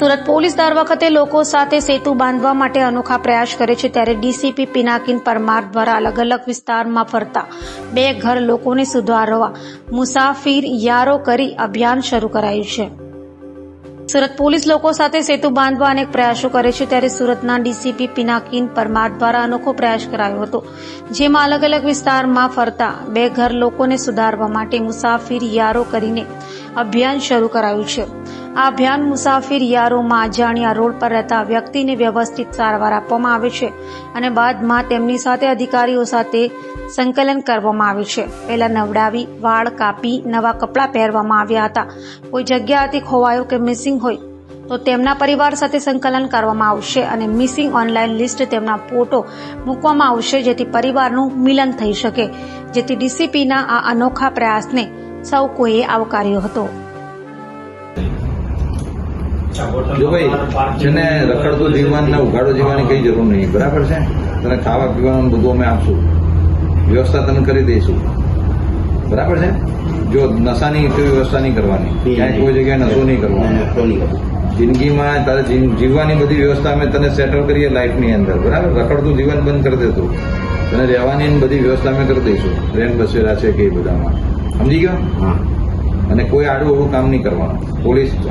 Surat police દર વખતે લોકો સાથે સેતુ બાંધવા માટે અનોખા પ્રયાસ કરે છે, ત્યારે ડીસીપી પિનાકિન પરમાર દ્વારા અલગ અલગ વિસ્તારમાં ફરતા બે ઘર લોકોને સુધારવા મુસાફિર યારો કરી અભિયાન શરૂ કરાયું છે. સુરત પોલીસ લોકો સાથે સેતુ બાંધવા અનેક પ્રયાસો કરે છે, ત્યારે સુરતના ડીસીપી પિનાકિન પરમાર દ્વારા અનોખો પ્રયાસ કરાયો હતો, જેમાં અલગ અલગ વિસ્તારમાં ફરતા બે ઘર લોકોને સુધારવા માટે મુસાફિર યારો કરીને અભિયાન શરૂ કરાયું છે. આ અભિયાન મુસાફિર યારોમાં અજાણ્યા રોડ પર રહેતા વ્યક્તિને વ્યવસ્થિત સારવાર આપવામાં આવે છે અને બાદમાં તેમની સાથે અધિકારીઓ સાથે સંકલન કરવામાં આવે છે. પહેલા નવડાવી, વાળ કાપી, નવા કપડાં પહેરવામાં આવ્યા હતા. કોઈ જગ્યાએથી ખોવાયો કે મિસિંગ હોય તો તેમના પરિવાર સાથે સંકલન કરવામાં આવશે અને મિસિંગ ઓનલાઈન લિસ્ટ તેમના ફોટો મૂકવામાં આવશે, જેથી પરિવારનું મિલન થઈ શકે. જેથી ડીસીપીના આ અનોખા પ્રયાસને સૌ કોઈએ આવકાર્યો હતો. જો ભાઈ જેને રખડતું જીવન ને ઉઘાડો જીવવાની કઈ જરૂર નહીં, બરાબર છે. તને ખાવા પીવાનું બધું અમે આપશું, વ્યવસ્થા તને કરી દઈશું, બરાબર છે. જો નશાની કોઈ વ્યવસ્થા નહીં કરવાની, ક્યાંય કોઈ જગ્યાએ નશો નહીં કરવાનો. જિંદગીમાં તારે જીવવાની બધી વ્યવસ્થા અમે તને સેટલ કરીએ લાઈફની અંદર, બરાબર. રખડતું જીવન બંધ કરી દેતું, તને રહેવાની બધી વ્યવસ્થા અમે કરી દઈશું. ટ્રેન બસેરા છે કે બધામાં, સમજી ગયો. અને કોઈ આડું અવડું કામ નહીં કરવાનું.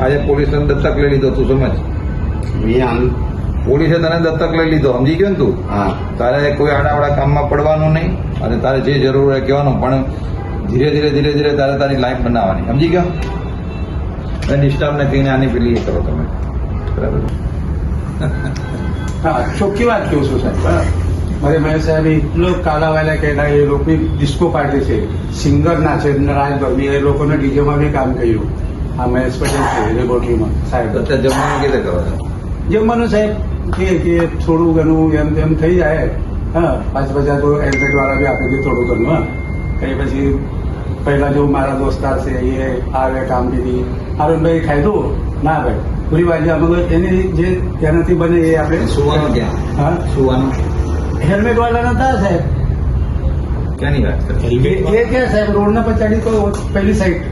આજે પોલીસ તને દત્તક લઈ લીધો, તું સમજ. પોલીસે તને દત્તક લઈ લીધો, સમજી ગયો ને તું. તારે કોઈ આડાવાળા કામમાં પડવાનું નહીં અને તારે જે જરૂર હોય કહેવાનું, પણ ધીરે ધીરે તારે તારી લાઈફ બનાવવાની, સમજી ગયો. ડિસ્ટર્બ નથી ને આની પેલી કરો તમે, બરાબર. હા, ચોખ્ખી વાત કહું છું સાહેબ. બરાબર. મારે મહેશ સાહેબ એટલો કાલાવાલા કહેતા, એ લોકોની ડિસ્કો પાર્ટી છે, સિંગર ના છે, રાજભર એ લોકોને ડીજેમાં બી કામ કર્યું. આ મહેશ પટેલ છે લેબોરેટરીમાં સાહેબ. અત્યારે જમવાનું કેવી રીતે કરો છો? જમવાનું સાહેબ કે થોડું ઘણું એમ તેમ થઈ જાય. હા, 5,000 તો એડમિટ વાળા બી આપી દે થોડું ઘણું. હા, એ પછી પહેલા જો મારા દોસ્તાર છે એ આવે કામ દીધી, અરુણભાઈ ખાધું ના ભાઈ પૂરી બાજુ અમે એની જે એનાથી બને એ આપણે સુવાનું ક્યાં? હા, સુવાનું હેલ્મેટ વાળા નતા સાહેબ. ક્યાંની વાત કરે? એ ક્યાં સાહેબ, રોડ ના પછાડી તો પહેલી સાઈડ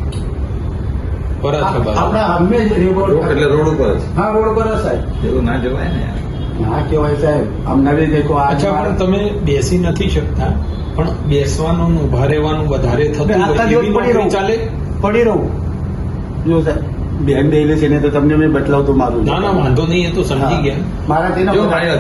આપડા અમે એટલે રોડ ઉપર જ. હા, રોડ ઉપર જ સાહેબ. એવું ના જવાય ને યાર. ના કેવાય સાહેબ, અમને બી દેખો. અચ્છા, પણ તમે બેસી નથી શકતા, પણ બેસવાનું ઉભા રહેવાનું વધારે થતું ચાલે. પડી રહું જો સાહેબ, બેન ડેલે છે ને તો તમને મેં બતલાવતો મારું. ના વાંધો નહીં, એ તો સમજી ગયા. મારાથી જો